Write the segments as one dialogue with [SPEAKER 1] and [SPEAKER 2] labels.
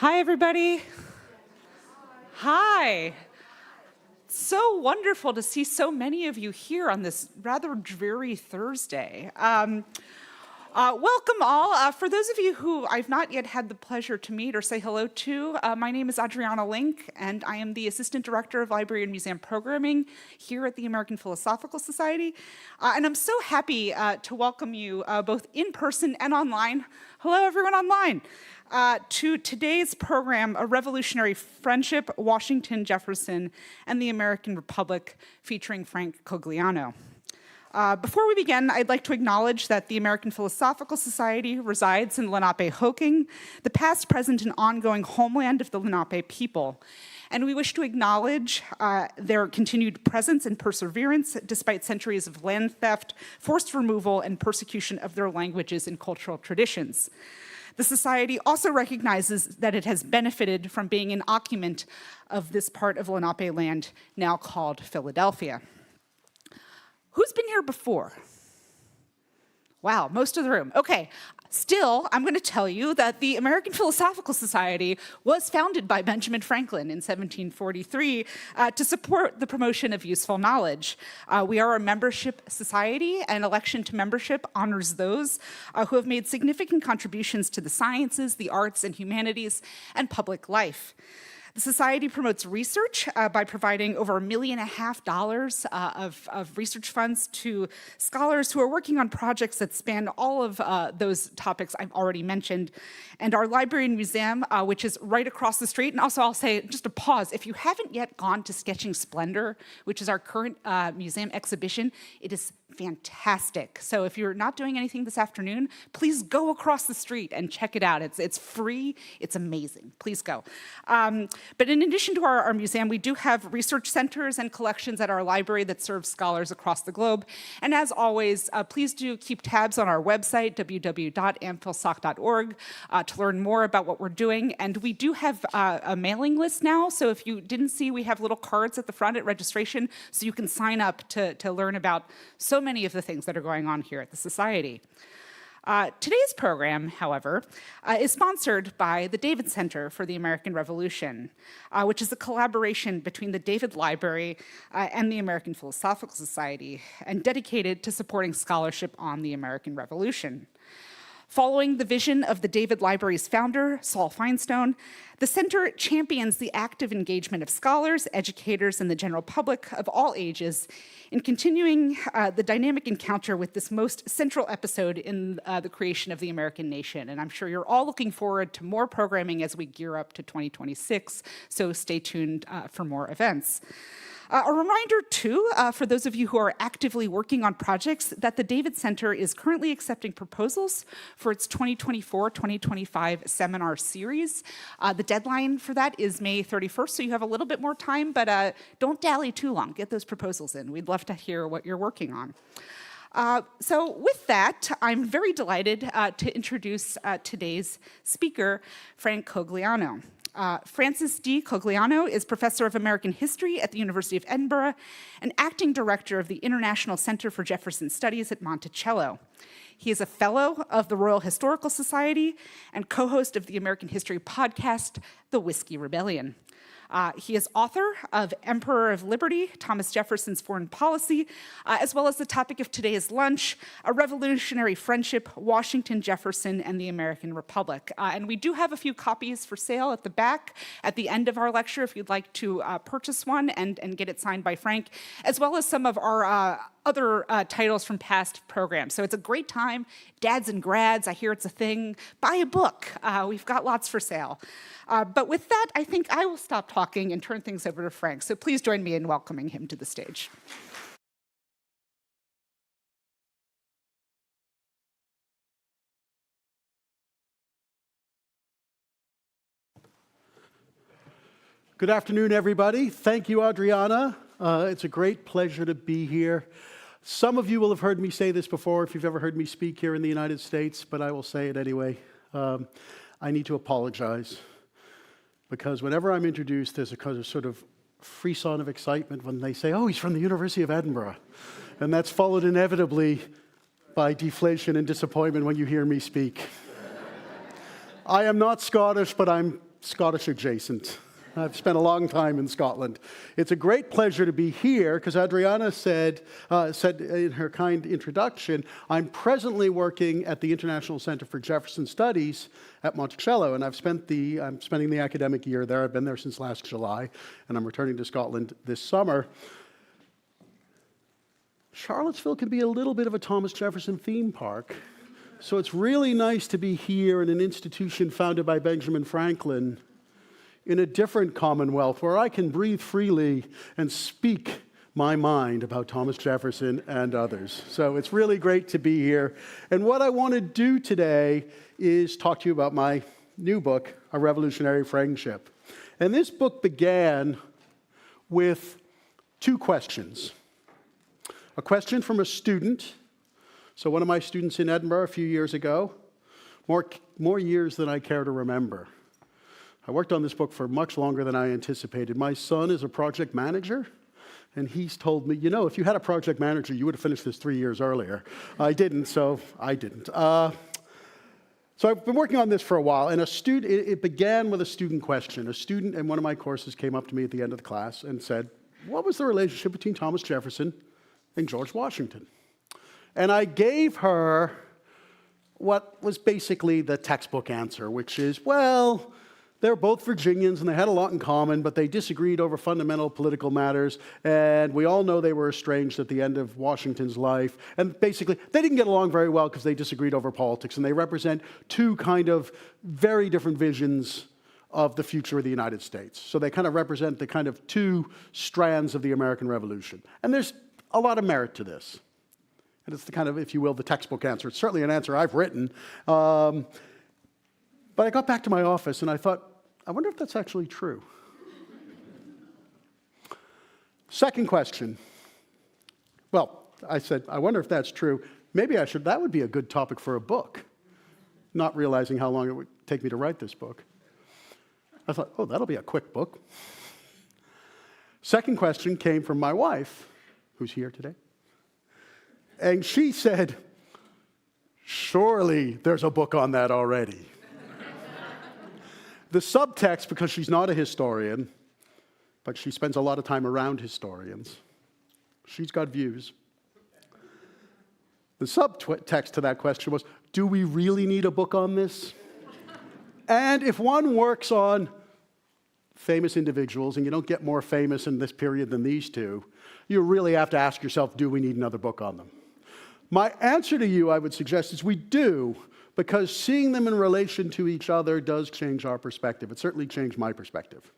[SPEAKER 1] Hi, everybody. Hi. So wonderful to see so many of you here on this rather dreary Thursday. Welcome all. For those of you who I've not yet had the pleasure to meet or say hello to, my name is Adriana Link, and I am the Assistant Director of Library and Museum Programming here at the American Philosophical Society. And I'm so happy to welcome you both in person and online. Hello, everyone online. To today's program, A Revolutionary Friendship, Washington, Jefferson, and the American Republic, featuring Frank Cogliano. Before we begin, I'd like to acknowledge that the American Philosophical Society resides in Lenape-Hoking, the past, present, and ongoing homeland of the Lenape people. And we wish to acknowledge their continued presence and perseverance despite centuries of land theft, forced removal, and persecution of their languages and cultural traditions. The Society also recognizes that it has benefited from being an occupant of this part of Lenape land, now called Philadelphia. Who's been here before? Wow, most of the room. Okay, still, I'm going to tell you that the American Philosophical Society was founded by Benjamin Franklin in 1743 to support the promotion of useful knowledge. We are a membership society, and election to membership honors those who have made significant contributions to the sciences, the arts, and humanities, and public life. The Society promotes research by providing over $1.5 million of research funds to scholars who are working on projects that span all of those topics I've already mentioned. And our library and museum, which is right across the street, and also I'll say, just a pause, if you haven't yet gone to Sketching Splendor, which is our current museum exhibition, it is fantastic. So if you're not doing anything this afternoon, please go across the street and check it out. It's free, it's amazing. Please go. But in addition to our museum, we do have research centers and collections at our library that serve scholars across the globe. And as always, please do keep tabs on our website, www.amphilsoc.org, to learn more about what we're doing. And we do have a mailing list now, so if you didn't see, we have little cards at the front at registration, so you can sign up to learn about so many of the things that are going on here at the Society. Today's program, however, is sponsored by the David Center for the American Revolution, which is a collaboration between the David Library and the American Philosophical Society, and dedicated to supporting scholarship on the American Revolution. Following the vision of the David Library's founder, Saul Feinstone, the center champions the active engagement of scholars, educators, and the general public of all ages in continuing the dynamic encounter with this most central episode in the creation of the American nation. And I'm sure you're all looking forward to more programming as we gear up to 2026, so stay tuned for more events. A reminder, too, for those of you who are actively working on projects, that the David Center is currently accepting proposals for its 2024-2025 seminar series. The deadline for that is May 31st, so you have a little bit more time, but don't dally too long. Get those proposals in. We'd love to hear what you're working on. So with that, I'm very delighted to introduce today's speaker, Frank Cogliano. Francis D. Cogliano is Professor of American History at the University of Edinburgh and Acting Director of the International Center for Jefferson Studies at Monticello. He is a Fellow of the Royal Historical Society and co-host of the American History podcast, The Whiskey Rebellion. He is author of Emperor of Liberty, Thomas Jefferson's Foreign Policy, as well as the topic of today's lunch, A Revolutionary Friendship, Washington, Jefferson, and the American Republic. And we do have a few copies for sale at the back at the end of our lecture if you'd like to purchase one and get it signed by Frank, as well as some of our other titles from past programs. So it's a great time. Dads and grads, I hear it's a thing. Buy a book. We've got lots for sale. But with that, I think I will stop talking and turn things over to Frank. So please join me in welcoming him to the stage.
[SPEAKER 2] Good afternoon, everybody. Thank you, Adriana. It's a great pleasure to be here. Some of you will have heard me say this before if you've ever heard me speak here in the United States, but I will say it anyway. I need to apologize because whenever I'm introduced, there's a kind of sort of frisson of excitement when they say, oh, he's from the University of Edinburgh. And that's followed inevitably by deflation and disappointment when you hear me speak. I am not Scottish, but I'm Scottish adjacent. I've spent a long time in Scotland. It's a great pleasure to be here because Adriana said in her kind introduction, I'm presently working at the International Center for Jefferson Studies at Monticello, and I'm spending the academic year there. I've been there since last July, and I'm returning to Scotland this summer. Charlottesville can be a little bit of a Thomas Jefferson theme park, so it's really nice to be here in an institution founded by Benjamin Franklin in a different commonwealth where I can breathe freely and speak my mind about Thomas Jefferson and others. So it's really great to be here. And what I want to do today is talk to you about my new book, A Revolutionary Friendship. And this book began with two questions. A question from a student. So one of my students in Edinburgh a few years ago, more years than I care to remember. I worked on this book for much longer than I anticipated. My son is a project manager, and he's told me, if you had a project manager, you would have finished this 3 years earlier. I didn't, so I didn't. So I've been working on this for a while, and it began with a student question. A student in one of my courses came up to me at the end of the class and said, what was the relationship between Thomas Jefferson and George Washington? And I gave her what was basically the textbook answer, which is, well, they're both Virginians, and they had a lot in common, but they disagreed over fundamental political matters, and we all know they were estranged at the end of Washington's life. And basically, they didn't get along very well because they disagreed over politics, and they represent two kind of very different visions of the future of the United States. So they kind of represent the kind of two strands of the American Revolution. And there's a lot of merit to this. And it's the kind of, if you will, the textbook answer. It's certainly an answer I've written. But I got back to my office, and I thought, I wonder if that's actually true. Second question. Well, I said, I wonder if that's true. Maybe that would be a good topic for a book, not realizing how long it would take me to write this book. I thought, oh, that'll be a quick book. Second question came from my wife, who's here today. And she said, surely there's a book on that already. The subtext, because she's not a historian, but she spends a lot of time around historians. She's got views. The subtext to that question was, do we really need a book on this? And if one works on famous individuals, and you don't get more famous in this period than these two, you really have to ask yourself, do we need another book on them? My answer to you, I would suggest, is we do, because seeing them in relation to each other does change our perspective. It certainly changed my perspective.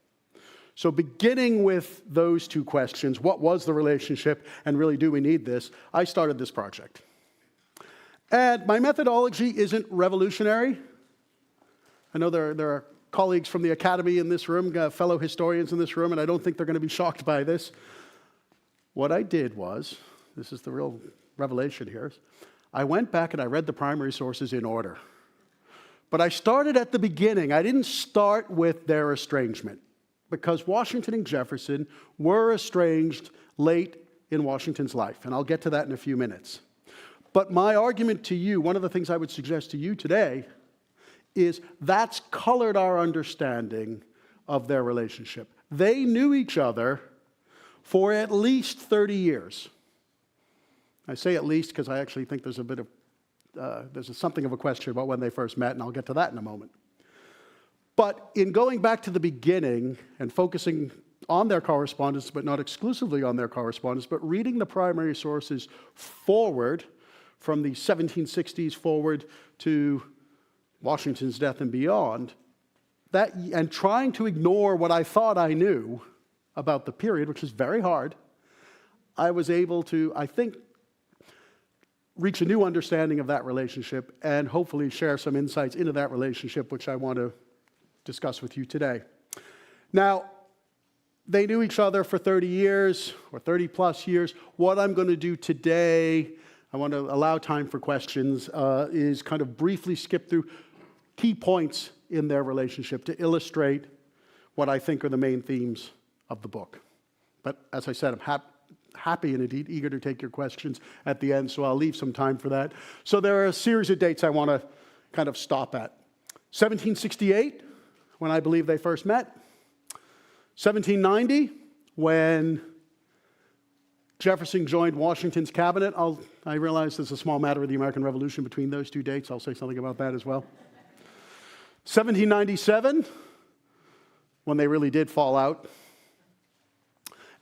[SPEAKER 2] So beginning with those two questions, what was the relationship, and really do we need this, I started this project. And my methodology isn't revolutionary. I know there are colleagues from the academy in this room, fellow historians in this room, and I don't think they're going to be shocked by this. What I did was, this is the real revelation here, I went back and I read the primary sources in order. But I started at the beginning. I didn't start with their estrangement, because Washington and Jefferson were estranged late in Washington's life, and I'll get to that in a few minutes. But my argument to you, one of the things I would suggest to you today, is that's colored our understanding of their relationship. They knew each other for at least 30 years. I say at least because I actually think there's something of a question about when they first met, and I'll get to that in a moment. But in going back to the beginning and focusing on their correspondence, but not exclusively on their correspondence, but reading the primary sources forward, from the 1760s forward to Washington's death and beyond, and trying to ignore what I thought I knew about the period, which is very hard, I was able to, I think, reach a new understanding of that relationship and hopefully share some insights into that relationship, which I want to discuss with you today. Now, they knew each other for 30 years or 30 plus years. What I'm going to do today, I want to allow time for questions, is kind of briefly skip through key points in their relationship to illustrate what I think are the main themes of the book. But as I said, I'm happy and indeed eager to take your questions at the end, so I'll leave some time for that. So there are a series of dates I want to kind of stop at. 1768 when I believe they first met. 1790, when Jefferson joined Washington's cabinet. I realize there's a small matter of the American Revolution between those two dates. I'll say something about that as well. 1797, when they really did fall out.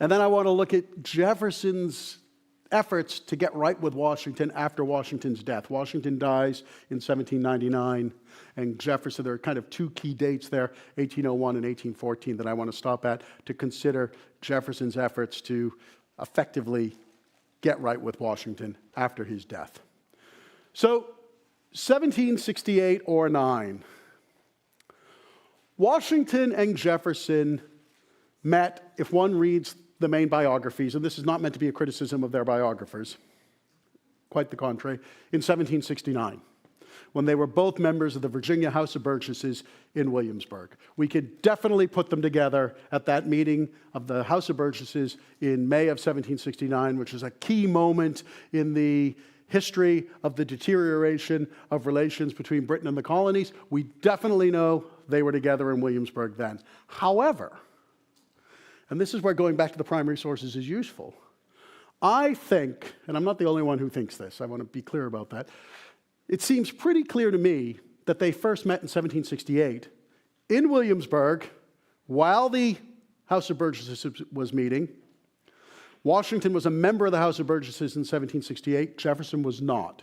[SPEAKER 2] And then I want to look at Jefferson's efforts to get right with Washington after Washington's death. Washington dies in 1799, and Jefferson, there are kind of two key dates there, 1801 and 1814, that I want to stop at to consider Jefferson's efforts to effectively get right with Washington after his death. So, 1768 or 9. Washington and Jefferson met, if one reads the main biographies, and this is not meant to be a criticism of their biographers, quite the contrary, in 1769, when they were both members of the Virginia House of Burgesses in Williamsburg. We could definitely put them together at that meeting of the House of Burgesses in May of 1769, which is a key moment in the history of the deterioration of relations between Britain and the colonies. We definitely know they were together in Williamsburg then. However, and this is where going back to the primary sources is useful, I think, and I'm not the only one who thinks this, I want to be clear about that, it seems pretty clear to me that they first met in 1768 in Williamsburg while the House of Burgesses was meeting. Washington was a member of the House of Burgesses in 1768. Jefferson was not.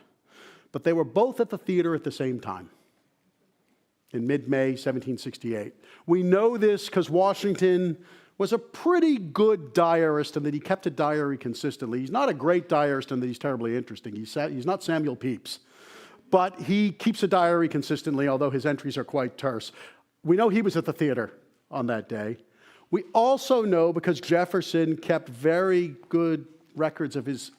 [SPEAKER 2] But they were both at the theater at the same time in mid-May 1768. We know this because Washington was a pretty good diarist and that he kept a diary consistently. He's not a great diarist and that he's terribly interesting. He's not Samuel Pepys. But he keeps a diary consistently, although his entries are quite terse. We know he was at the theater on that day. We also know, because Jefferson kept very good records of his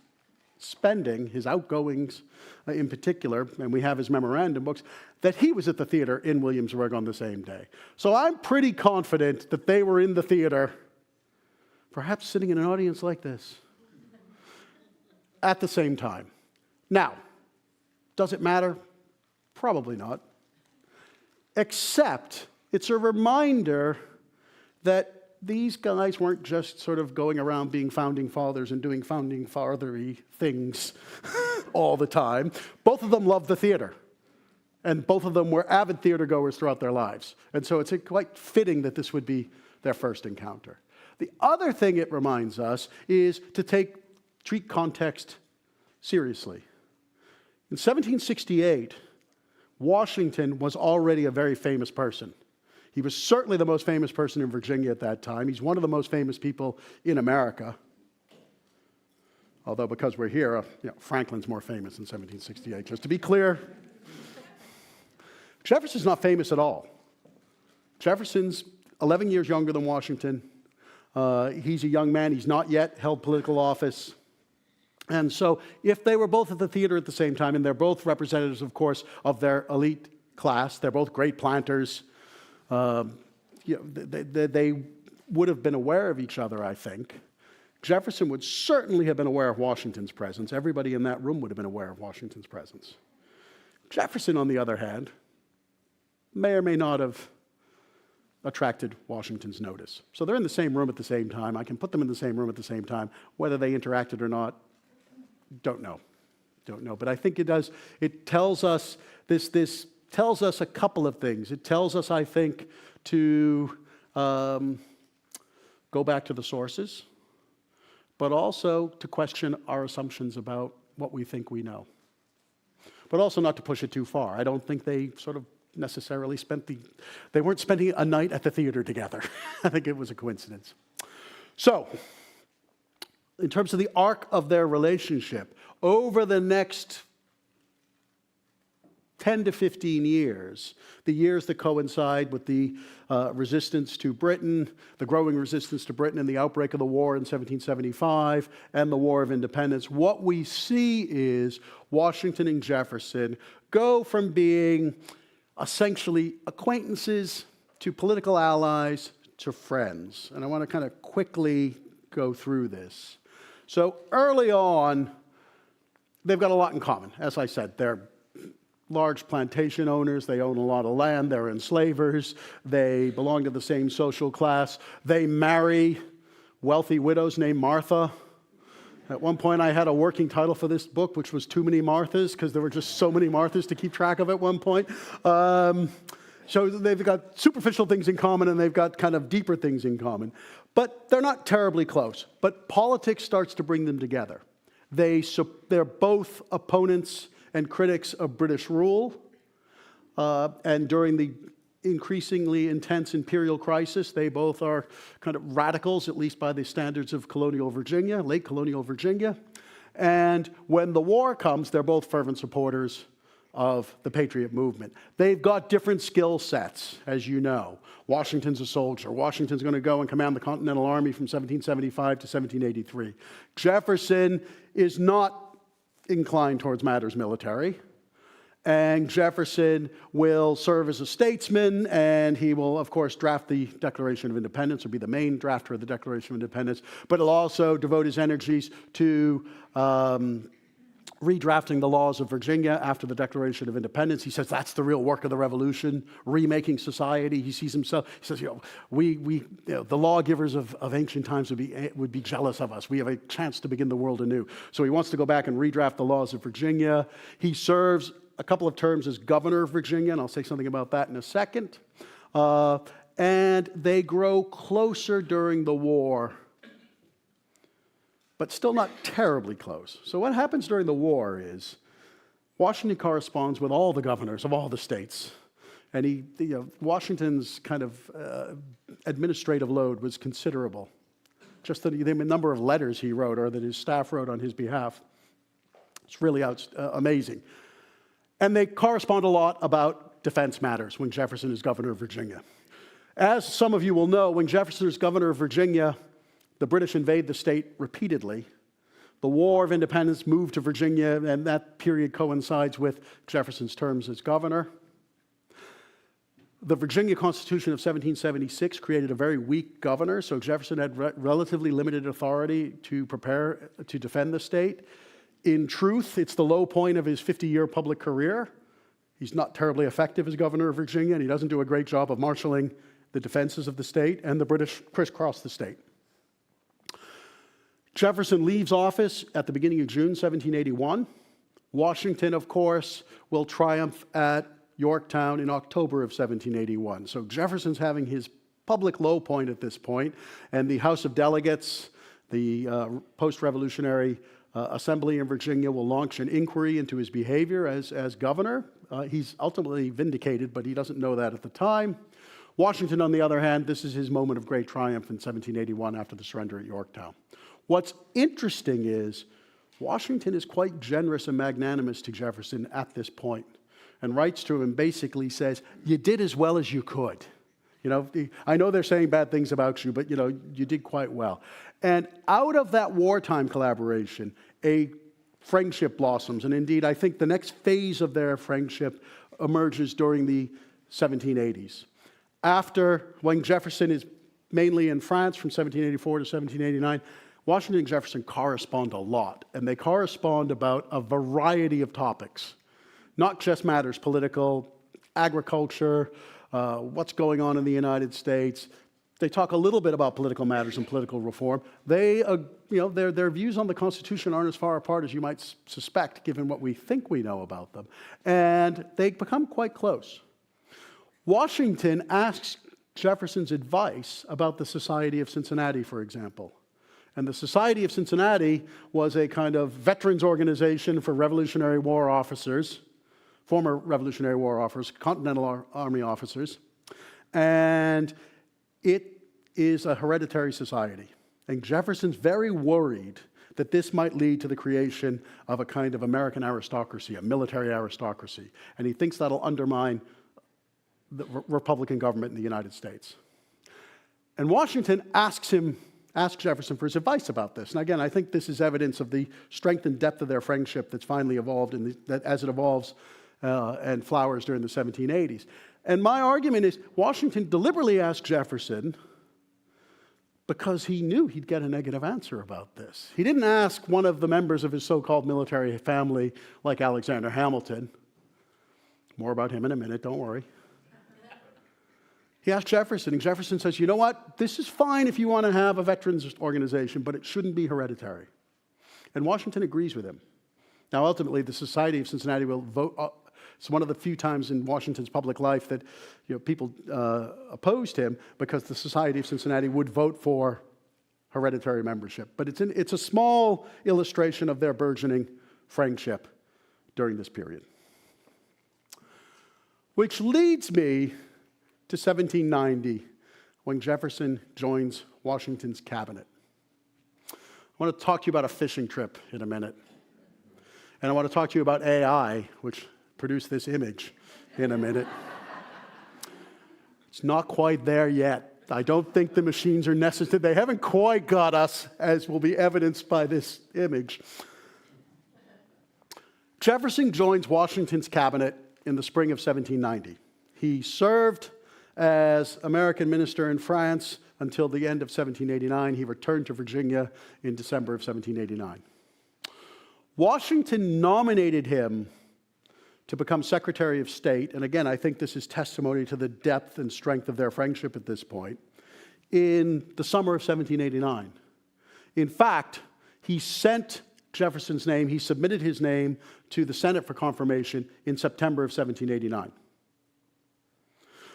[SPEAKER 2] spending, his outgoings in particular, and we have his memorandum books, that he was at the theater in Williamsburg on the same day. So I'm pretty confident that they were in the theater, perhaps sitting in an audience like this, at the same time. Now, does it matter? Probably not. Except it's a reminder that these guys weren't just sort of going around being founding fathers and doing founding fathery things all the time. Both of them loved the theater. And both of them were avid theater goers throughout their lives. And so it's quite fitting that this would be their first encounter. The other thing it reminds us is to treat context seriously. In 1768, Washington was already a very famous person. He was certainly the most famous person in Virginia at that time. He's one of the most famous people in America. Although because we're here, Franklin's more famous in 1768. Just to be clear, Jefferson's not famous at all. Jefferson's 11 years younger than Washington. He's a young man. He's not yet held political office. And so if they were both at the theater at the same time, and they're both representatives, of course, of their elite class, they're both great planters, they would have been aware of each other, I think. Jefferson would certainly have been aware of Washington's presence. Everybody in that room would have been aware of Washington's presence. Jefferson, on the other hand, may or may not have attracted Washington's notice. So they're in the same room at the same time. I can put them in the same room at the same time. Whether they interacted or not, don't know. But I think it does. It tells us this tells us a couple of things. It tells us, I think, to go back to the sources, but also to question our assumptions about what we think we know. But also not to push it too far. I don't think they sort of necessarily they weren't spending a night at the theater together. I think it was a coincidence. So, in terms of the arc of their relationship, over the next 10 to 15 years, the years that coincide with the resistance to Britain, the growing resistance to Britain and the outbreak of the war in 1775 and the War of Independence, what we see is Washington and Jefferson go from being essentially acquaintances to political allies to friends. And I want to kind of quickly go through this. So early on, they've got a lot in common. As I said, they're large plantation owners. They own a lot of land. They're enslavers. They belong to the same social class. They marry wealthy widows named Martha. At one point, I had a working title for this book, which was Too Many Marthas, because there were just so many Marthas to keep track of at one point. So they've got superficial things in common, and they've got kind of deeper things in common. But they're not terribly close. But politics starts to bring them together. They're both opponents and critics of British rule. And during the increasingly intense imperial crisis, they both are kind of radicals, at least by the standards of colonial Virginia, late colonial Virginia. And when the war comes, they're both fervent supporters of the Patriot movement. They've got different skill sets, as you know. Washington's a soldier. Washington's going to go and command the Continental Army from 1775 to 1783. Jefferson is not inclined towards matters military. And Jefferson will serve as a statesman, and he will, of course, draft the Declaration of Independence, or be the main drafter of the Declaration of Independence, but he'll also devote his energies to redrafting the laws of Virginia after the Declaration of Independence. He says that's the real work of the Revolution, remaking society. He sees himself, he says, the lawgivers of ancient times would be jealous of us. We have a chance to begin the world anew. So he wants to go back and redraft the laws of Virginia. He serves a couple of terms as governor of Virginia, and I'll say something about that in a second. And they grow closer during the war, but still not terribly close. So what happens during the war is Washington corresponds with all the governors of all the states. And Washington's kind of administrative load was considerable. Just the number of letters he wrote or that his staff wrote on his behalf. It's really amazing. And they correspond a lot about defense matters when Jefferson is governor of Virginia. As some of you will know, when Jefferson is governor of Virginia, the British invade the state repeatedly. The War of Independence moved to Virginia, and that period coincides with Jefferson's terms as governor. The Virginia Constitution of 1776 created a very weak governor, so Jefferson had relatively limited authority to prepare to defend the state. In truth, it's the low point of his 50-year public career. He's not terribly effective as governor of Virginia, and he doesn't do a great job of marshaling the defenses of the state, and the British crisscross the state. Jefferson leaves office at the beginning of June 1781. Washington, of course, will triumph at Yorktown in October of 1781. So Jefferson's having his public low point at this point, and the House of Delegates, the post-revolutionary Assembly in Virginia, will launch an inquiry into his behavior as governor. He's ultimately vindicated, but he doesn't know that at the time. Washington, on the other hand, this is his moment of great triumph in 1781 after the surrender at Yorktown. What's interesting is Washington is quite generous and magnanimous to Jefferson at this point and writes to him and basically says, you did as well as you could. I know they're saying bad things about you, but, you did quite well. And out of that wartime collaboration, a friendship blossoms. And indeed, I think the next phase of their friendship emerges during the 1780s. When Jefferson is mainly in France from 1784 to 1789, Washington and Jefferson correspond a lot. And they correspond about a variety of topics, not just matters political, agriculture, what's going on in the United States. They talk a little bit about political matters and political reform. Their views on the Constitution aren't as far apart as you might suspect, given what we think we know about them. And they become quite close. Washington asks Jefferson's advice about the Society of Cincinnati, for example. And the Society of Cincinnati was a kind of veterans organization for Revolutionary War officers, former Revolutionary War officers, Continental Army officers. And it is a hereditary society. And Jefferson's very worried that this might lead to the creation of a kind of American aristocracy, a military aristocracy. And he thinks that'll undermine the Republican government in the United States. And Washington asks Jefferson for his advice about this. And again, I think this is evidence of the strength and depth of their friendship that's finally evolved as it evolves and flowers during the 1780s. And my argument is Washington deliberately asked Jefferson because he knew he'd get a negative answer about this. He didn't ask one of the members of his so-called military family like Alexander Hamilton. More about him in a minute, don't worry. He asked Jefferson, and Jefferson says, you know what? This is fine if you want to have a veterans organization, but it shouldn't be hereditary. And Washington agrees with him. Now, ultimately, the Society of Cincinnati will vote. It's one of the few times in Washington's public life that people opposed him, because the Society of Cincinnati would vote for hereditary membership. But it's a small illustration of their burgeoning friendship during this period. Which leads me to 1790, when Jefferson joins Washington's cabinet. I want to talk to you about a fishing trip in a minute. And I want to talk to you about AI, which produced this image, in a minute. It's not quite there yet. I don't think the machines are necessary. They haven't quite got us, as will be evidenced by this image. Jefferson joins Washington's cabinet in the spring of 1790. He served as American minister in France until the end of 1789. He returned to Virginia in December of 1789. Washington nominated him to become Secretary of State, and again, I think this is testimony to the depth and strength of their friendship at this point, in the summer of 1789. In fact, he sent Jefferson's name, he submitted his name to the Senate for confirmation in September of 1789.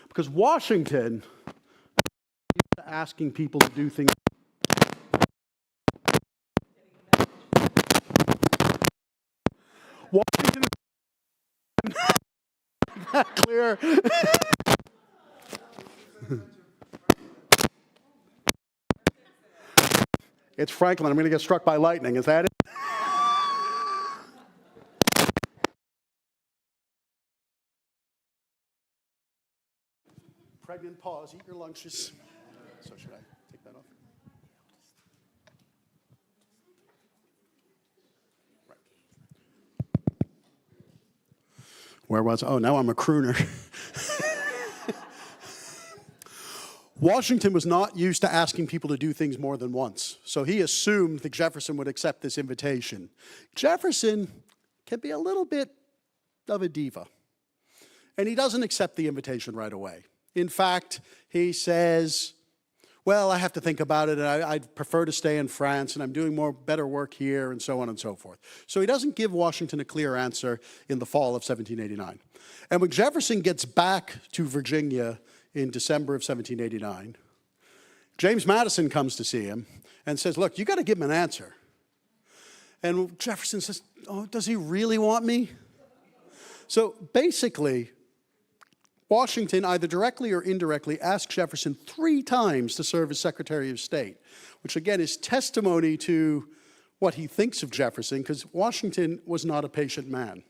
[SPEAKER 2] Because Washington is asking people to do things. Washington is that clear. It's Franklin. I'm going to get struck by lightning. Is that it? Pregnant pause. Eat your lunches. So should I take that off? Right. Where was I? Oh, now I'm a crooner. Washington was not used to asking people to do things more than once, so he assumed that Jefferson would accept this invitation. Jefferson can be a little bit of a diva, and he doesn't accept the invitation right away. In fact, he says, well, I have to think about it, and I'd prefer to stay in France, and I'm doing better work here, and so on and so forth. So he doesn't give Washington a clear answer in the fall of 1789. And when Jefferson gets back to Virginia in December of 1789, James Madison comes to see him and says, look, you got to give him an answer. And Jefferson says, oh, does he really want me? So basically, Washington, either directly or indirectly, asked Jefferson 3 times to serve as Secretary of State, which again is testimony to what he thinks of Jefferson, because Washington was not a patient man.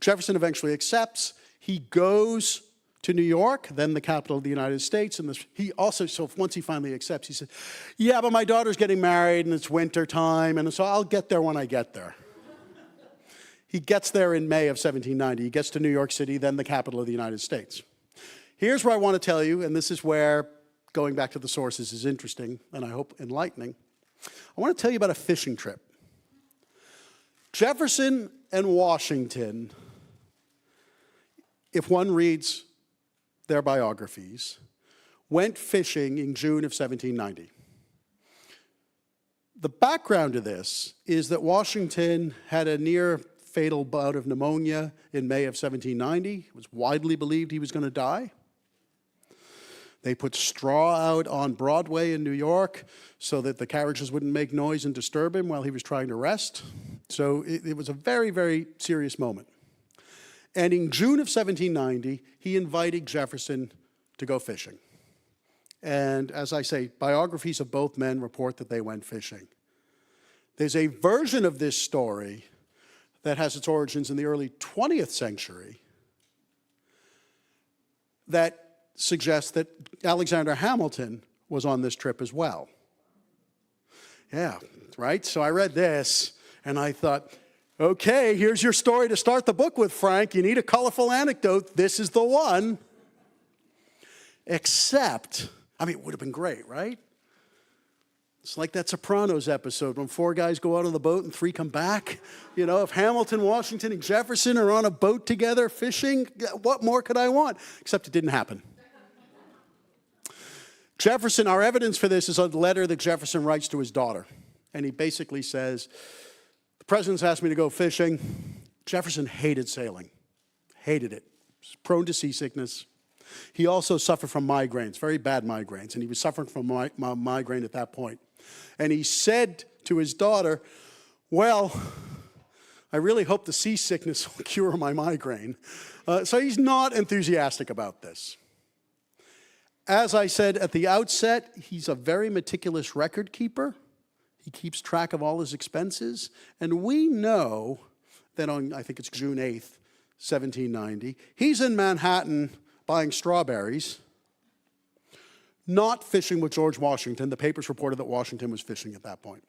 [SPEAKER 2] Jefferson eventually accepts. He goes to New York, then the capital of the United States, and he also, so once he finally accepts, he said, yeah, but my daughter's getting married, and it's winter time, and so I'll get there when I get there. He gets there in May of 1790. He gets to New York City, then the capital of the United States. Here's where I want to tell you, and this is where going back to the sources is interesting, and I hope enlightening. I want to tell you about a fishing trip. Jefferson and Washington, if one reads their biographies, went fishing in June of 1790. The background to this is that Washington had a near fatal bout of pneumonia in May of 1790. It was widely believed he was going to die. They put straw out on Broadway in New York so that the carriages wouldn't make noise and disturb him while he was trying to rest. So it was a very, very serious moment. And in June of 1790, he invited Jefferson to go fishing. And as I say, biographies of both men report that they went fishing. There's a version of this story that has its origins in the early 20th century that suggests that Alexander Hamilton was on this trip as well. Yeah, right? So I read this, and I thought, okay, here's your story to start the book with, Frank. You need a colorful anecdote. This is the one. Except, I mean, it would have been great, right? It's like that Sopranos episode when 4 guys go out on the boat and 3 come back. You know, if Hamilton, Washington, and Jefferson are on a boat together fishing, what more could I want? Except it didn't happen. Jefferson, our evidence for this is a letter that Jefferson writes to his daughter. And he basically says, the president's asked me to go fishing. Jefferson hated sailing, hated it. He was prone to seasickness. He also suffered from migraines, very bad migraines, and he was suffering from migraine at that point. And he said to his daughter, well, I really hope the seasickness will cure my migraine. So he's not enthusiastic about this. As I said at the outset, he's a very meticulous record keeper. He keeps track of all his expenses. And we know that on, I think it's June 8th, 1790, he's in Manhattan buying strawberries, not fishing with George Washington. The papers reported that Washington was fishing at that point.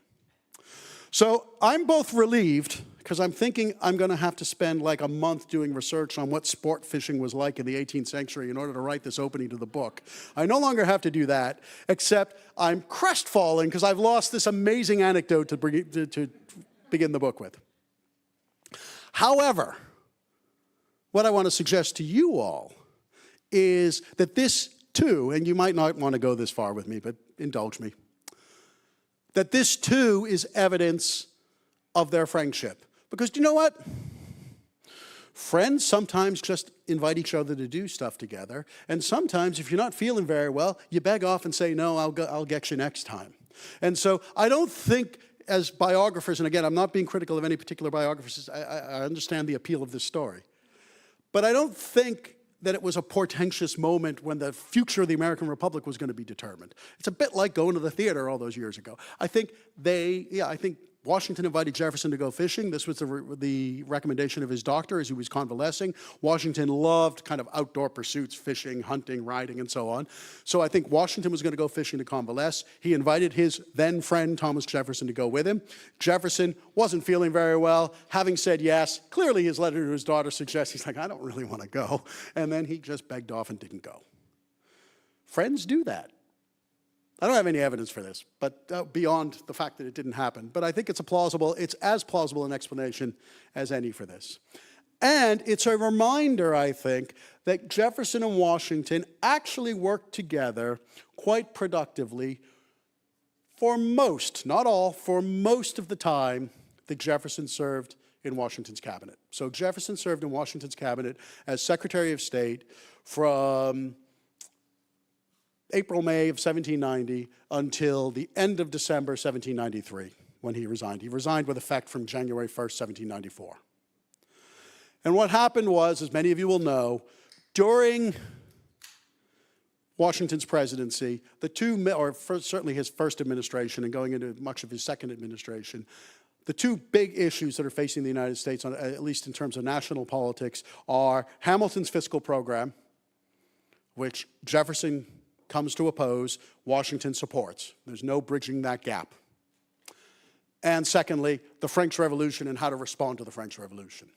[SPEAKER 2] So I'm both relieved, because I'm thinking I'm going to have to spend like a month doing research on what sport fishing was like in the 18th century in order to write this opening to the book. I no longer have to do that, except I'm crestfallen because I've lost this amazing anecdote to begin the book with. However, what I want to suggest to you all is that this too, and you might not want to go this far with me, but indulge me, that this too is evidence of their friendship. Because do you know what? Friends sometimes just invite each other to do stuff together. And sometimes, if you're not feeling very well, you beg off and say, no, I'll get you next time. And so I don't think as biographers, and again, I'm not being critical of any particular biographers, I understand the appeal of this story. But I don't think that it was a portentous moment when the future of the American Republic was going to be determined. It's a bit like going to the theater all those years ago. I think Washington invited Jefferson to go fishing. This was the recommendation of his doctor as he was convalescing. Washington loved kind of outdoor pursuits, fishing, hunting, riding, and so on. So I think Washington was going to go fishing to convalesce. He invited his then friend, Thomas Jefferson, to go with him. Jefferson wasn't feeling very well. Having said yes, clearly his letter to his daughter suggests he's like, I don't really want to go. And then he just begged off and didn't go. Friends do that. I don't have any evidence for this, but beyond the fact that it didn't happen. But I think it's as plausible an explanation as any for this. And it's a reminder, I think, that Jefferson and Washington actually worked together quite productively for most, not all, for most of the time that Jefferson served in Washington's cabinet. So Jefferson served in Washington's cabinet as Secretary of State from April, May of 1790 until the end of December 1793 when he resigned. He resigned with effect from January 1st, 1794. And what happened was, as many of you will know, during Washington's presidency, certainly his first administration and going into much of his second administration, the two big issues that are facing the United States, at least in terms of national politics, are Hamilton's fiscal program, which Jefferson comes to oppose, Washington supports. There's no bridging that gap. And secondly, the French Revolution and how to respond to the French Revolution.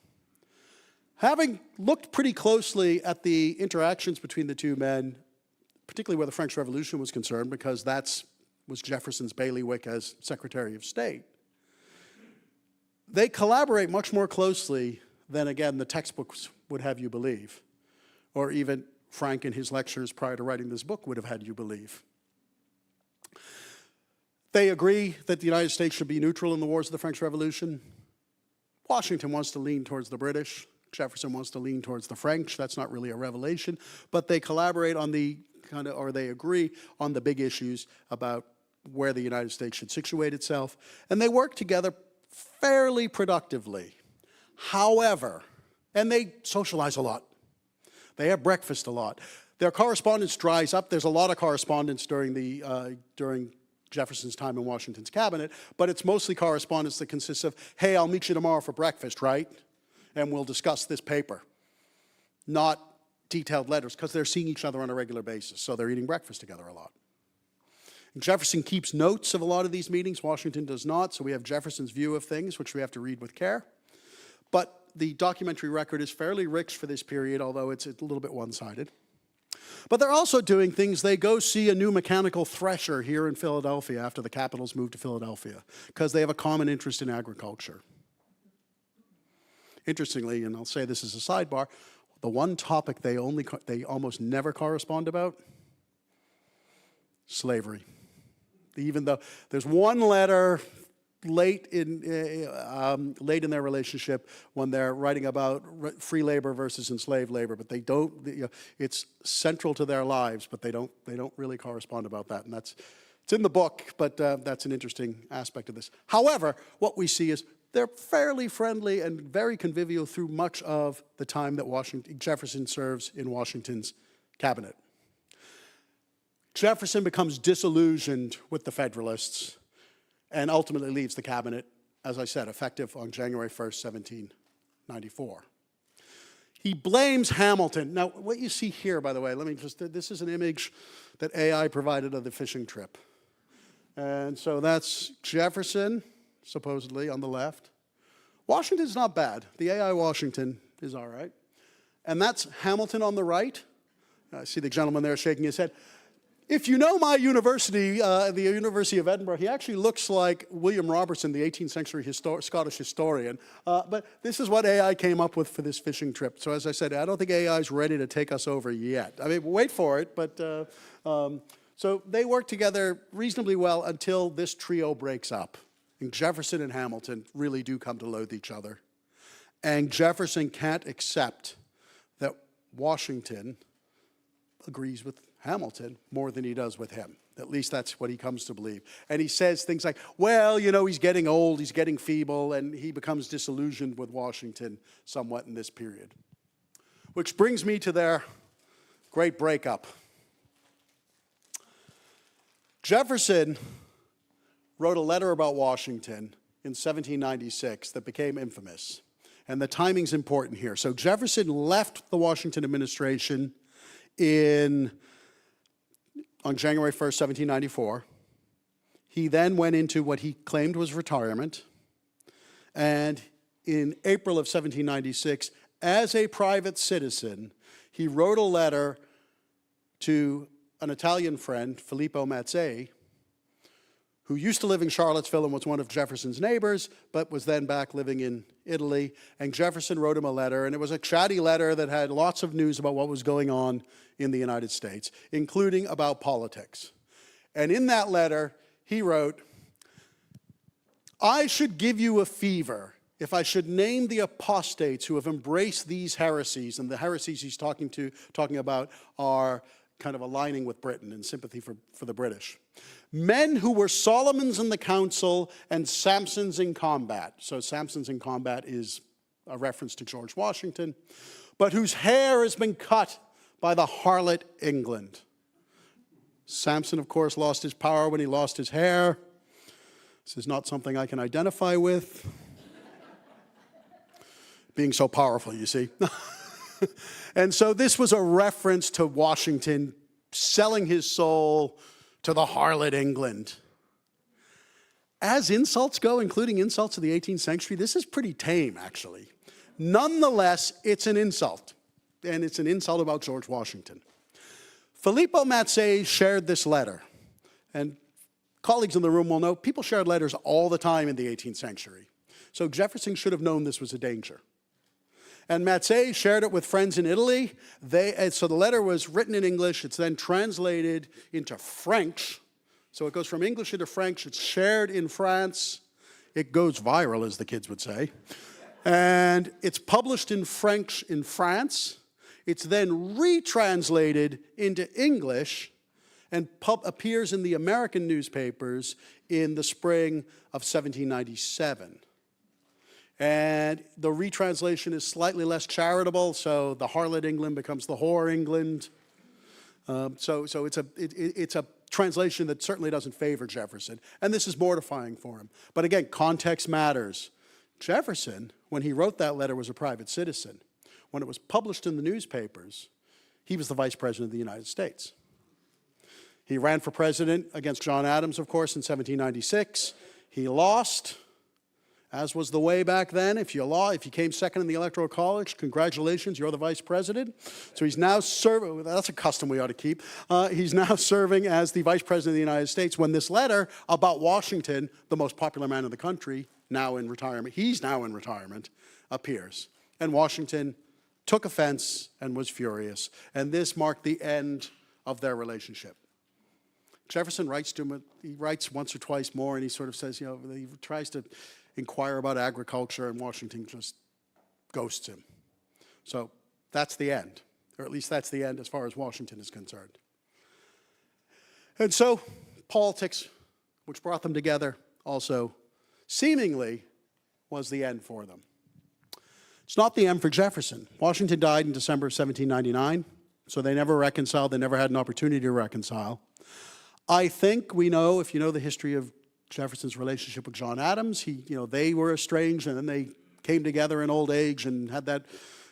[SPEAKER 2] Having looked pretty closely at the interactions between the two men, particularly where the French Revolution was concerned, because that was Jefferson's bailiwick as Secretary of State, they collaborate much more closely than, again, the textbooks would have you believe, or even Frank in his lectures prior to writing this book would have had you believe. They agree that the United States should be neutral in the wars of the French Revolution. Washington wants to lean towards the British. Jefferson wants to lean towards the French. That's not really a revelation. But they collaborate on they agree on the big issues about where the United States should situate itself. And they work together fairly productively. However, and they socialize a lot. They have breakfast a lot. Their correspondence dries up. There's a lot of correspondence during Jefferson's time in Washington's cabinet, but it's mostly correspondence that consists of, hey, I'll meet you tomorrow for breakfast, right? And we'll discuss this paper. Not detailed letters, because they're seeing each other on a regular basis, so they're eating breakfast together a lot. Jefferson keeps notes of a lot of these meetings. Washington does not, so we have Jefferson's view of things, which we have to read with care. But the documentary record is fairly rich for this period, although it's a little bit one-sided. But they're also doing things. They go see a new mechanical thresher here in Philadelphia after the Capitals moved to Philadelphia because they have a common interest in agriculture. Interestingly, and I'll say this as a sidebar, the one topic they almost never correspond about, slavery. Even though there's one letter late in their relationship when they're writing about free labor versus enslaved labor, but they don't. It's central to their lives, but they don't really correspond about that, and it's in the book. But that's an interesting aspect of this. However, what we see is they're fairly friendly and very convivial through much of the time that Jefferson serves in Washington's cabinet. Jefferson becomes disillusioned with the Federalists and ultimately leaves the cabinet, as I said, effective on January 1st, 1794. He blames Hamilton. Now, what you see here, by the way, this is an image that AI provided of the fishing trip. And so that's Jefferson, supposedly, on the left. Washington's not bad. The AI Washington is all right. And that's Hamilton on the right. I see the gentleman there shaking his head. If you know my university, the University of Edinburgh, he actually looks like William Robertson, the 18th century Scottish historian. But this is what AI came up with for this fishing trip. So as I said, I don't think AI is ready to take us over yet. I mean, wait for it, but so they work together reasonably well until this trio breaks up. And Jefferson and Hamilton really do come to loathe each other. And Jefferson can't accept that Washington agrees with Hamilton more than he does with him. At least that's what he comes to believe. And he says things like, well, you know, he's getting old, he's getting feeble, and he becomes disillusioned with Washington somewhat in this period. Which brings me to their great breakup. Jefferson wrote a letter about Washington in 1796 that became infamous. And the timing's important here. So Jefferson left the Washington administration on January 1st, 1794. He then went into what he claimed was retirement. And in April of 1796, as a private citizen, he wrote a letter to an Italian friend, Filippo Mazzei, who used to live in Charlottesville and was one of Jefferson's neighbors, but was then back living in Italy. And Jefferson wrote him a letter, and it was a chatty letter that had lots of news about what was going on in the United States, including about politics. And in that letter, he wrote, I should give you a fever if I should name the apostates who have embraced these heresies, and the heresies he's talking about are kind of aligning with Britain in sympathy for the British. Men who were Solomons in the council and Samsons in combat. So Samsons in combat is a reference to George Washington, but whose hair has been cut by the harlot England. Samson, of course, lost his power when he lost his hair. This is not something I can identify with. Being so powerful, you see. And so this was a reference to Washington selling his soul to the harlot England. As insults go, including insults of the 18th century, this is pretty tame, actually. Nonetheless, it's an insult, and it's an insult about George Washington. Filippo Mazzei shared this letter, and colleagues in the room will know people shared letters all the time in the 18th century. So Jefferson should have known this was a danger. And Mazzei shared it with friends in Italy. So the letter was written in English. It's then translated into French. So it goes from English into French. It's shared in France. It goes viral, as the kids would say. And it's published in French in France. It's then retranslated into English and appears in the American newspapers in the spring of 1797. And the retranslation is slightly less charitable, so the harlot England becomes the whore England. So it's a translation that certainly doesn't favor Jefferson, and this is mortifying for him. But again, context matters. Jefferson, when he wrote that letter, was a private citizen. When it was published in the newspapers, he was the vice president of the United States. He ran for president against John Adams, of course, in 1796. He lost. as was the way back then. If you came second in the Electoral College, congratulations, you're the vice president. So he's now serving, that's a custom we ought to keep. He's now serving as the vice president of the United States when this letter about Washington, the most popular man in the country, now in retirement, he's now in retirement, appears. And Washington took offense and was furious. And this marked the end of their relationship. Jefferson writes to him, he writes once or twice more, and he sort of says, he tries to inquire about agriculture, and Washington just ghosts him. So that's the end, or at least that's the end as far as Washington is concerned. And so politics, which brought them together, also seemingly was the end for them. It's not the end for Jefferson. Washington died in December of 1799, so they never reconciled. They never had an opportunity to reconcile. I think we know, if you know the history of Jefferson's relationship with John Adams, they were estranged, and then they came together in old age and had that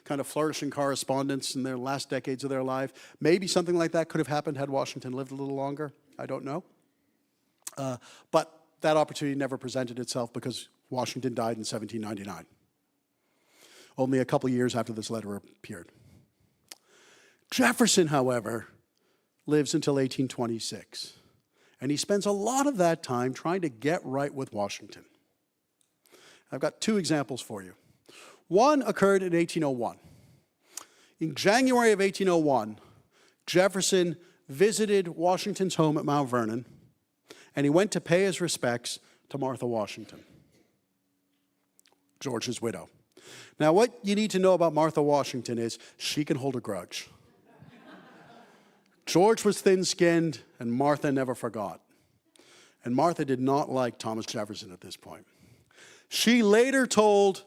[SPEAKER 2] kind of flourishing correspondence in their last decades of their life. Maybe something like that could have happened had Washington lived a little longer. I don't know. But that opportunity never presented itself because Washington died in 1799. Only a couple years after this letter appeared. Jefferson, however, lives until 1826. And he spends a lot of that time trying to get right with Washington. I've got two examples for you. One occurred in 1801. In January of 1801, Jefferson visited Washington's home at Mount Vernon, and he went to pay his respects to Martha Washington, George's widow. Now, what you need to know about Martha Washington is she can hold a grudge. George was thin-skinned, and Martha never forgot. And Martha did not like Thomas Jefferson at this point. She later told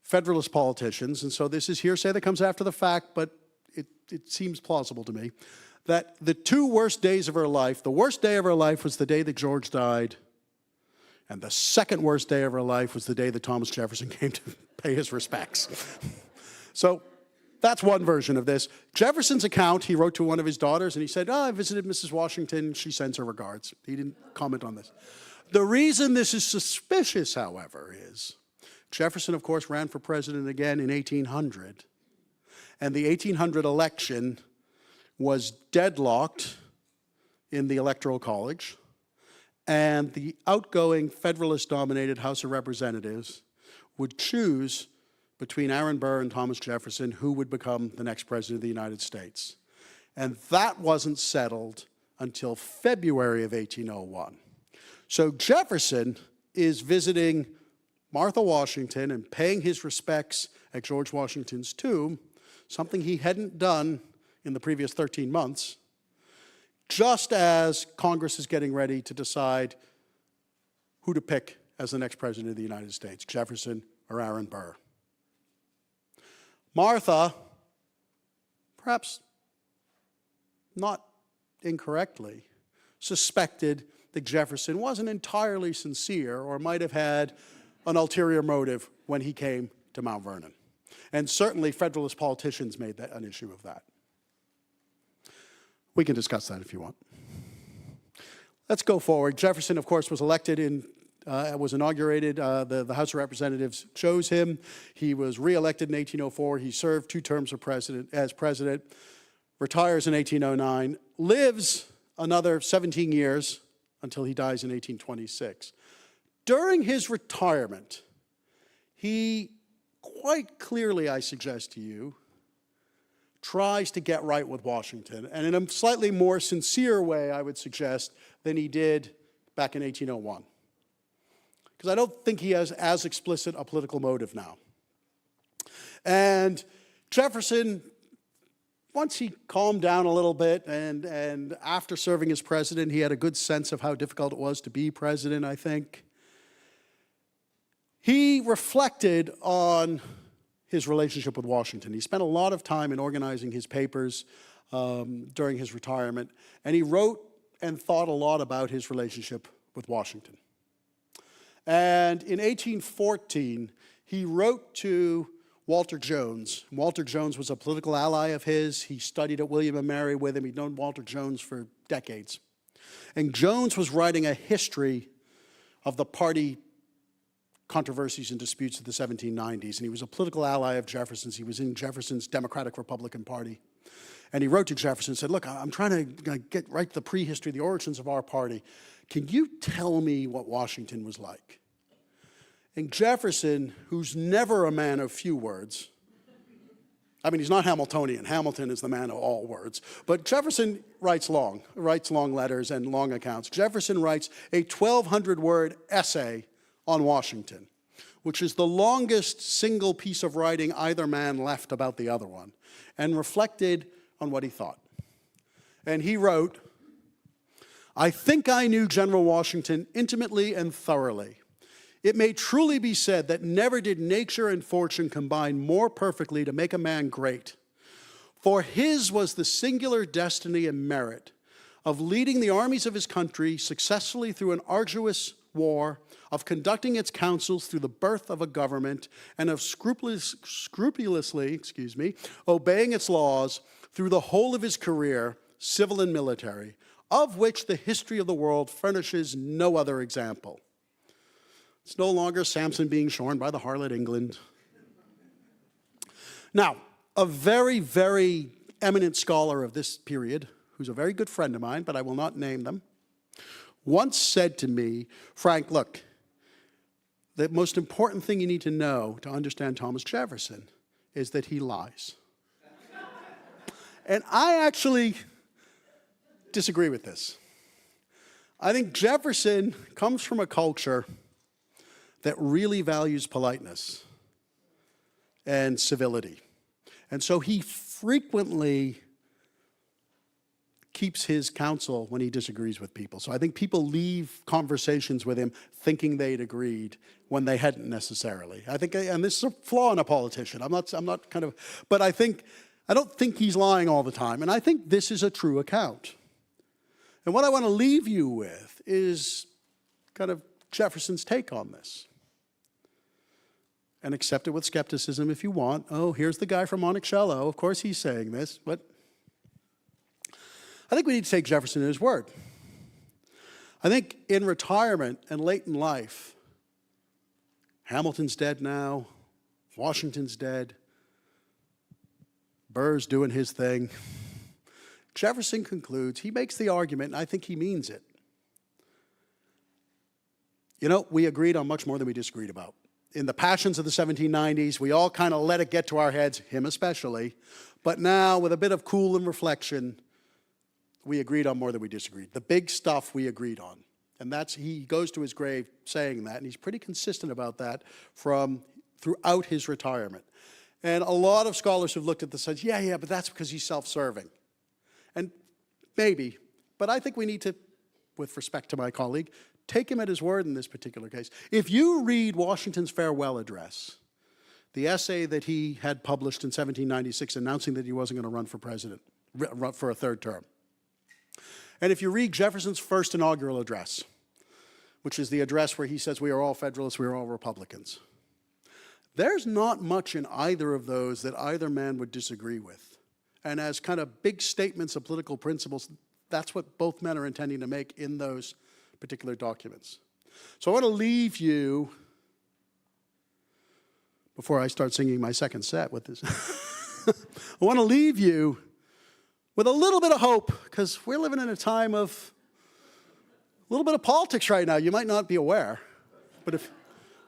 [SPEAKER 2] Federalist politicians, and so this is hearsay that comes after the fact, but it seems plausible to me, that the two worst days of her life, the worst day of her life was the day that George died, and the second worst day of her life was the day that Thomas Jefferson came to pay his respects. So that's one version of this. Jefferson's account, he wrote to one of his daughters, and he said, I visited Mrs. Washington. She sends her regards. He didn't comment on this. The reason this is suspicious, however, is Jefferson, of course, ran for president again in 1800. And the 1800 election was deadlocked in the Electoral College. And the outgoing Federalist-dominated House of Representatives would choose between Aaron Burr and Thomas Jefferson who would become the next president of the United States. And that wasn't settled until February of 1801. So Jefferson is visiting Martha Washington and paying his respects at George Washington's tomb, something he hadn't done in the previous 13 months, just as Congress is getting ready to decide who to pick as the next president of the United States, Jefferson or Aaron Burr. Martha, perhaps not incorrectly, suspected that Jefferson wasn't entirely sincere or might have had an ulterior motive when he came to Mount Vernon. And certainly Federalist politicians made that an issue of that. We can discuss that if you want. Let's go forward. Jefferson, of course, was elected was inaugurated. The House of Representatives chose him. He was reelected in 1804. He served 2 terms as president, retires in 1809, lives another 17 years until he dies in 1826. During his retirement, he quite clearly, I suggest to you, tries to get right with Washington, and in a slightly more sincere way, I would suggest, than he did back in 1801. Because I don't think he has as explicit a political motive now. And Jefferson, once he calmed down a little bit, and after serving as president, he had a good sense of how difficult it was to be president, I think. He reflected on his relationship with Washington. He spent a lot of time in organizing his papers during his retirement, and he wrote and thought a lot about his relationship with Washington. And in 1814, he wrote to Walter Jones. Walter Jones was a political ally of his. He studied at William and Mary with him. He'd known Walter Jones for decades. And Jones was writing a history of the party controversies and disputes of the 1790s, and he was a political ally of Jefferson's. He was in Jefferson's Democratic Republican Party. And he wrote to Jefferson and said, look, I'm trying to get right to the prehistory, the origins of our party. Can you tell me what Washington was like? And Jefferson, who's never a man of few words, I mean, he's not Hamiltonian. Hamilton is the man of all words. But Jefferson writes long letters and long accounts. Jefferson writes a 1,200-word essay on Washington, which is the longest single piece of writing either man left about the other one, and reflected on what he thought. And he wrote, I think I knew General Washington intimately and thoroughly. It may truly be said that never did nature and fortune combine more perfectly to make a man great. For his was the singular destiny and merit of leading the armies of his country successfully through an arduous war, of conducting its councils through the birth of a government, and of scrupulously obeying its laws through the whole of his career, civil and military, of which the history of the world furnishes no other example. It's no longer Samson being shorn by the harlot England. Now, a very, very eminent scholar of this period, who's a very good friend of mine, but I will not name them, once said to me, Frank, look, the most important thing you need to know to understand Thomas Jefferson is that he lies. And I actually disagree with this. I think Jefferson comes from a culture that really values politeness and civility. And so he frequently keeps his counsel when he disagrees with people. So I think people leave conversations with him thinking they'd agreed when they hadn't necessarily. I think, and this is a flaw in a politician. But I don't think he's lying all the time. And I think this is a true account. And what I want to leave you with is kind of Jefferson's take on this. And accept it with skepticism if you want. Oh, here's the guy from Monticello. Of course he's saying this. But I think we need to take Jefferson at his word. I think in retirement and late in life, Hamilton's dead now, Washington's dead, Burr's doing his thing. Jefferson concludes, he makes the argument, and I think he means it. You know, we agreed on much more than we disagreed about. In the passions of the 1790s, we all kind of let it get to our heads, him especially. But now, with a bit of cool and reflection, we agreed on more than we disagreed. The big stuff we agreed on. And he goes to his grave saying that, and he's pretty consistent about that throughout his retirement. And a lot of scholars have looked at this and said, yeah, but that's because he's self-serving. And maybe, but I think we need to, with respect to my colleague, take him at his word in this particular case. If you read Washington's farewell address, the essay that he had published in 1796 announcing that he wasn't going to run for president, for a third term. And if you read Jefferson's first inaugural address, which is the address where he says we are all Federalists, we are all Republicans, there's not much in either of those that either man would disagree with. And as kind of big statements of political principles, that's what both men are intending to make in those particular documents. So I want to leave you, before I start singing my second set with this, I want to leave you with a little bit of hope, because we're living in a time of a little bit of politics right now. You might not be aware, but if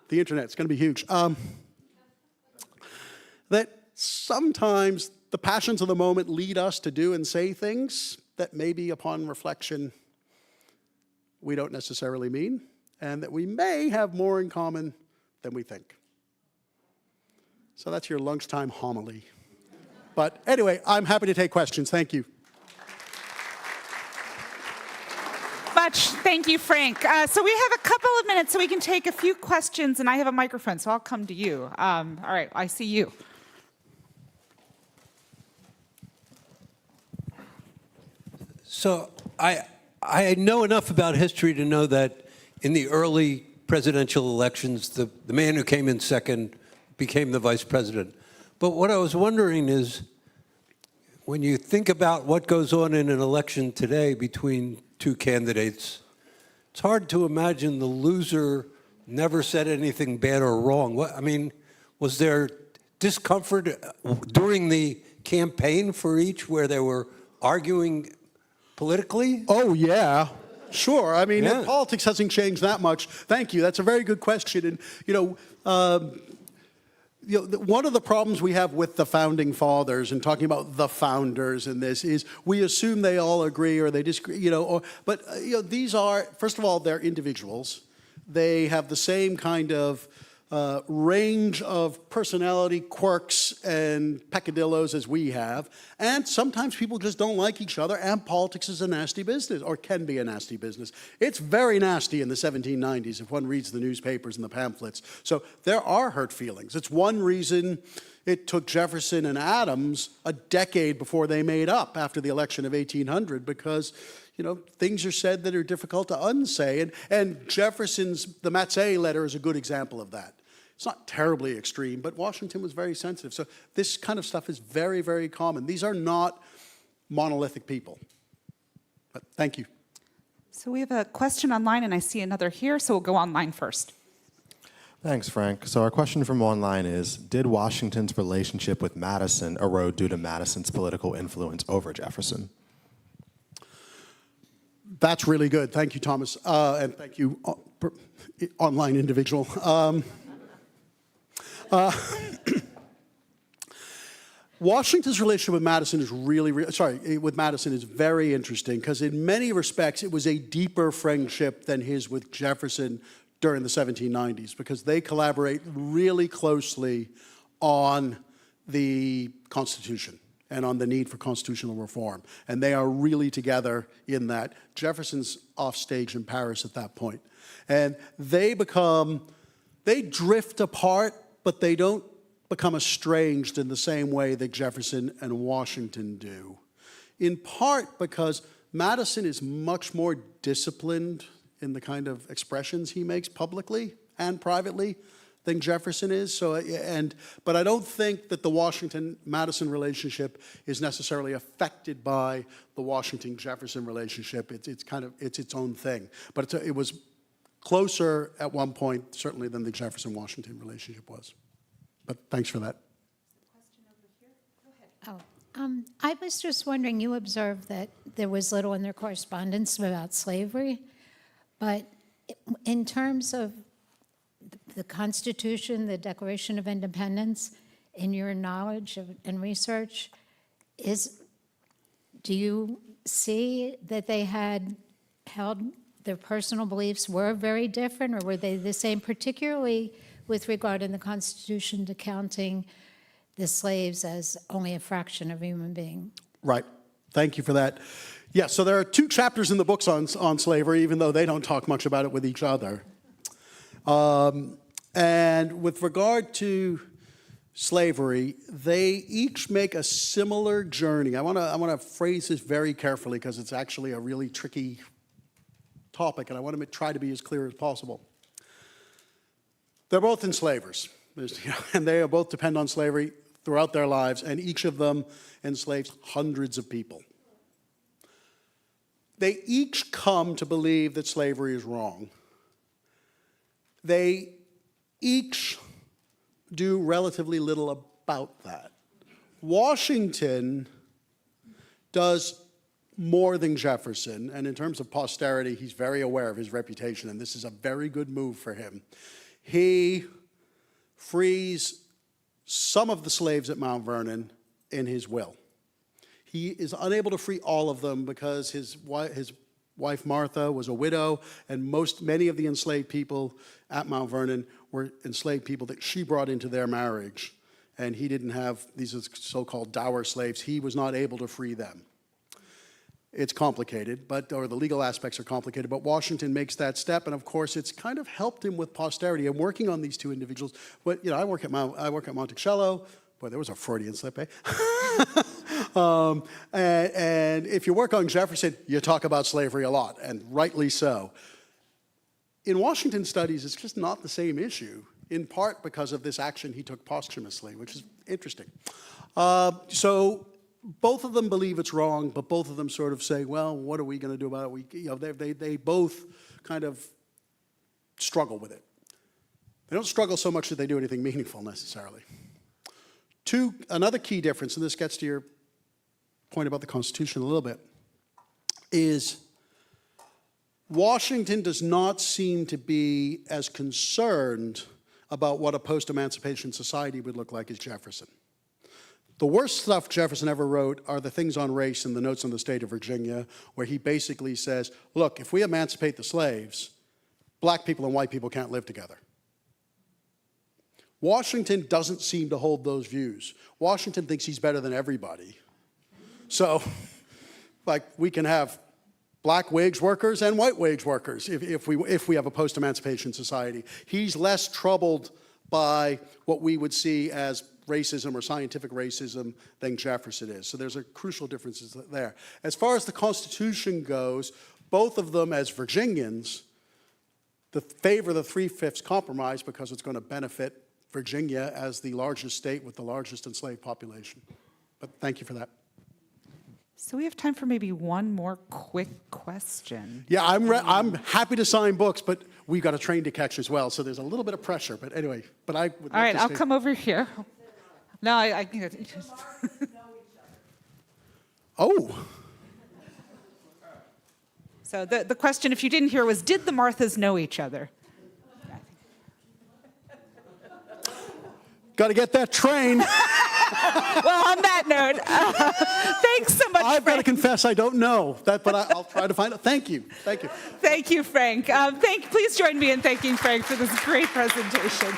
[SPEAKER 2] the internet's going to be huge. That sometimes the passions of the moment lead us to do and say things that maybe upon reflection we don't necessarily mean, and that we may have more in common than we think. So that's your lunchtime homily. But anyway, I'm happy to take questions. Thank you.
[SPEAKER 1] Thank you, Frank. So we have a couple of minutes so we can take a few questions, and I have a microphone, so I'll come to you. All right, I see you.
[SPEAKER 3] So I know enough about history to know that in the early presidential elections, the man who came in second became the vice president. But what I was wondering is, when you think about what goes on in an election today between two candidates, it's hard to imagine the loser never said anything bad or wrong. What, I mean, was there discomfort during the campaign for each where they were arguing politically?
[SPEAKER 2] Oh, yeah. Sure. I mean,
[SPEAKER 3] Yeah.
[SPEAKER 2] politics hasn't changed that much. Thank you. That's a very good question. And, one of the problems we have with the founding fathers and talking about the founders in this is we assume they all agree or they disagree, but these are, first of all, they're individuals. They have the same kind of range of personality quirks and peccadillos as we have. And sometimes people just don't like each other, and politics is a nasty business, or can be a nasty business. It's very nasty in the 1790s if one reads the newspapers and the pamphlets. So there are hurt feelings. It's one reason it took Jefferson and Adams a decade before they made up after the election of 1800, because things are said that are difficult to unsay. And Jefferson's, the Matsei letter is a good example of that. It's not terribly extreme, but Washington was very sensitive. So this kind of stuff is very, very common. These are not monolithic people. But thank you.
[SPEAKER 1] So we have a question online, and I see another here, so we'll go online first.
[SPEAKER 4] Thanks, Frank. So our question from online is, did Washington's relationship with Madison erode due to Madison's political influence over Jefferson?
[SPEAKER 2] That's really good. Thank you, Thomas. And thank you, online individual. Washington's relationship with Madison is with Madison is very interesting because in many respects it was a deeper friendship than his with Jefferson during the 1790s, because they collaborate really closely on the Constitution and on the need for constitutional reform. And they are really together in that. Jefferson's off stage in Paris at that point. And they drift apart, but they don't become estranged in the same way that Jefferson and Washington do. In part because Madison is much more disciplined in the kind of expressions he makes publicly and privately than Jefferson is. But I don't think that the Washington-Madison relationship is necessarily affected by the Washington-Jefferson relationship. It's its own thing. But it was closer at one point, certainly, than the Jefferson-Washington relationship was. But thanks for that.
[SPEAKER 5] I was just wondering, you observed that there was little in their correspondence about slavery, but in terms of the Constitution, the Declaration of Independence, in your knowledge and research, do you see that they had held their personal beliefs were very different, or were they the same, particularly with regard in the Constitution to counting the slaves as only a fraction of a human being?
[SPEAKER 2] Right. Thank you for that. Yeah, so there are 2 chapters in the books on slavery, even though they don't talk much about it with each other. And with regard to slavery, they each make a similar journey. I want to phrase this very carefully because it's actually a really tricky topic, and I want to try to be as clear as possible. They're both enslavers, and they both depend on slavery throughout their lives, and each of them enslaves hundreds of people. They each come to believe that slavery is wrong. They each do relatively little about that. Washington does more than Jefferson, and in terms of posterity, he's very aware of his reputation, and this is a very good move for him. He frees some of the slaves at Mount Vernon in his will. He is unable to free all of them because his wife Martha was a widow, and many of the enslaved people at Mount Vernon were enslaved people that she brought into their marriage, and he didn't have these so-called dower slaves. He was not able to free them. It's complicated, or the legal aspects are complicated, but Washington makes that step, and of course it's kind of helped him with posterity. I'm working on these 2 individuals, but I work at Monticello. Boy, there was a Freudian slip, eh? And if you work on Jefferson, you talk about slavery a lot, and rightly so. In Washington studies, it's just not the same issue, in part because of this action he took posthumously, which is interesting. So both of them believe it's wrong, but both of them sort of say, well, what are we going to do about it? They both kind of struggle with it. They don't struggle so much that they do anything meaningful necessarily. Another key difference, and this gets to your point about the Constitution a little bit, is Washington does not seem to be as concerned about what a post-emancipation society would look like as Jefferson. The worst stuff Jefferson ever wrote are the things on race in the Notes on the State of Virginia, where he basically says, look, if we emancipate the slaves, black people and white people can't live together. Washington doesn't seem to hold those views. Washington thinks he's better than everybody. So, like, we can have black wage workers and white wage workers if we have a post-emancipation society. He's less troubled by what we would see as racism or scientific racism than Jefferson is. So there's a crucial difference there. As far as the Constitution goes, both of them as Virginians favor the 3/5 compromise because it's going to benefit Virginia as the largest state with the largest enslaved population. But thank you for that.
[SPEAKER 1] So we have time for maybe one more quick question.
[SPEAKER 2] Yeah, I'm happy to sign books, but we've got a train to catch as well, so there's a little bit of pressure. But anyway, but I would.
[SPEAKER 1] All right, I'll
[SPEAKER 2] stay.
[SPEAKER 1] come over here. No, I
[SPEAKER 2] Oh.
[SPEAKER 1] So the question, if you didn't hear, was, did the Marthas know each other?
[SPEAKER 2] Got to get that train.
[SPEAKER 1] Well, on that note, thanks so much,
[SPEAKER 2] I've got to
[SPEAKER 1] Frank.
[SPEAKER 2] confess I don't know that, but I'll try to find out. Thank you. Thank you.
[SPEAKER 1] Thank you, Frank. Please join me in thanking Frank for this great presentation.